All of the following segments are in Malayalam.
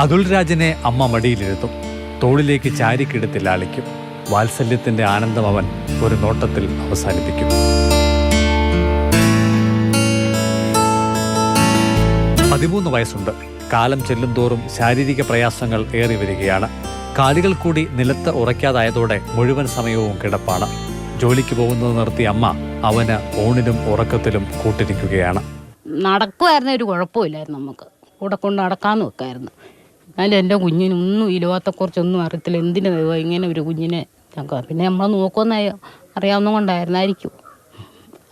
അതുൽ രാജിനെ അമ്മ മടിയിലിരുത്തും. തോളിലേക്ക് ചാരിക്കിടത്തി ലാളിക്കും. വാത്സല്യത്തിന്റെ ആനന്ദം അവൻ ഒരു നോട്ടത്തിൽ അവസാനിപ്പിക്കും. 13 വയസ്സുണ്ട്. കാലം ചെല്ലുംതോറും ശാരീരിക പ്രയാസങ്ങൾ ഏറി വരികയാണ്. കാലുകൾ കൂടി നിലത്ത് ഉറയ്ക്കാതായതോടെ മുഴുവൻ സമയവും കിടപ്പാണ്. ജോലിക്ക് പോകുന്നത് നിർത്തിയ അമ്മ അവന് ഊണിലും ഉറക്കത്തിലും കൂട്ടിരിക്കുകയാണ്. നടക്കുമായിരുന്ന ഒരു കുഴപ്പമില്ലായിരുന്നു. നമുക്ക് കൂടെ കൊണ്ട് നടക്കാമെന്ന് വെക്കായിരുന്നു. എന്നാലും എൻ്റെ കുഞ്ഞിനൊന്നും ഈ ലോകത്തെക്കുറിച്ചൊന്നും അറിയത്തില്ല. എന്തിനു ഇങ്ങനെ ഒരു കുഞ്ഞിനെ പിന്നെ നമ്മൾ നോക്കുമെന്ന് അറിയാവുന്ന കൊണ്ടായിരുന്നായിരിക്കും.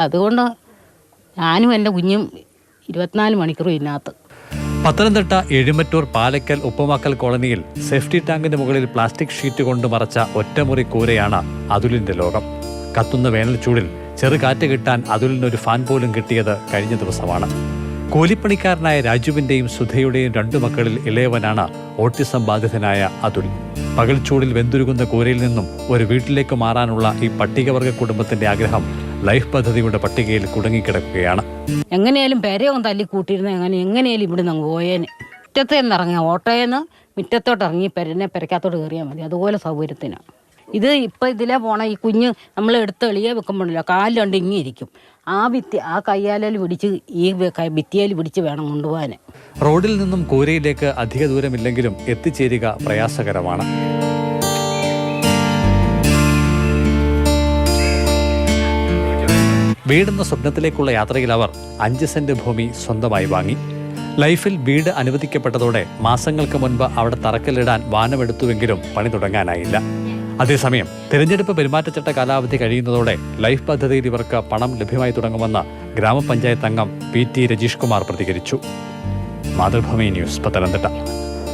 അതുകൊണ്ട് ഞാനും എൻ്റെ കുഞ്ഞും 24 മണിക്കൂറും ഇതിനകത്ത്. പത്തനംതിട്ട എഴുമറ്റൂർ പാലക്കൽ ഉപ്പുമാക്കൽ കോളനിയിൽ സേഫ്റ്റി ടാങ്കിന് മുകളിൽ പ്ലാസ്റ്റിക് ഷീറ്റ് കൊണ്ട് മറച്ച ഒറ്റമുറി കൂരയാണ് അതുലിന്റെ ലോകം. കത്തുന്ന വേനൽ ചൂടിൽ ചെറുകാറ്റ് കിട്ടാൻ അതുലിനൊരു ഫാൻ പോലും കിട്ടിയത് കഴിഞ്ഞ ദിവസമാണ്. കൂലിപ്പണിക്കാരനായ രാജുവിന്റെയും സുധയുടെയും 2 മക്കളിൽ ഇളയവനാണ് ഓട്ടിസം ബാധിതനായ അതുൽ. പകൽ ചൂടിൽ വെന്തുരുകുന്ന കൂരയിൽ നിന്നും ഒരു വീട്ടിലേക്ക് മാറാനുള്ള ഈ പട്ടികവർഗ കുടുംബത്തിന്റെ ആഗ്രഹം ലൈഫ് പദ്ധതിയുടെ പട്ടികയിൽ കുടുങ്ങിക്കിടക്കുകയാണ്. എങ്ങനെയാലും പെരയൊന്നും തല്ലി കൂട്ടിയിരുന്ന എങ്ങനെയാലും ഇവിടെ നിന്ന് പോയേനെ. മുറ്റത്ത് നിന്നിറങ്ങിയ ഓട്ടോയെന്ന് മുറ്റത്തോട്ട് ഇറങ്ങി പെരക്കകത്തോട്ട് കയറിയാൽ മതി. അതുപോലെ സൗകര്യത്തിനാണ് ഇത്. ഇപ്പം ഇതിലെ പോണ ഈ കുഞ്ഞ് നമ്മൾ എടുത്ത് എളിയെ വെക്കുമ്പോഴല്ലോ കാലിലുണ്ട് ഇങ്ങിയിരിക്കും. ആ കയ്യാലേൽ പിടിച്ച് ഈ ഭിത്തിയേൽ പിടിച്ച് വേണം കൊണ്ടുപോകാൻ. റോഡിൽ നിന്നും കൂരയിലേക്ക് അധിക ദൂരമില്ലെങ്കിലും എത്തിച്ചേരുക പ്രയാസകരമാണ്. വീടെന്ന സ്വപ്നത്തിലേക്കുള്ള യാത്രയിൽ അവർ 5 സെന്റ് ഭൂമി സ്വന്തമായി വാങ്ങി. ലൈഫിൽ വീട് അനുവദിക്കപ്പെട്ടതോടെ മാസങ്ങൾക്ക് മുൻപ് അവിടെ തറക്കല്ലിടാൻ വാനമെടുത്തുവെങ്കിലും പണി തുടങ്ങാനായില്ല. അതേസമയം തിരഞ്ഞെടുപ്പ് പെരുമാറ്റച്ചട്ട കാലാവധി കഴിയുന്നതോടെ ലൈഫ് പദ്ധതിയിൽ ഇവർക്ക് പണം ലഭ്യമായി തുടങ്ങുമെന്ന് ഗ്രാമപഞ്ചായത്ത് അംഗം PT രജീഷ് കുമാർ പ്രതികരിച്ചു. മാതൃഭൂമി ന്യൂസ്, പത്തനംതിട്ട.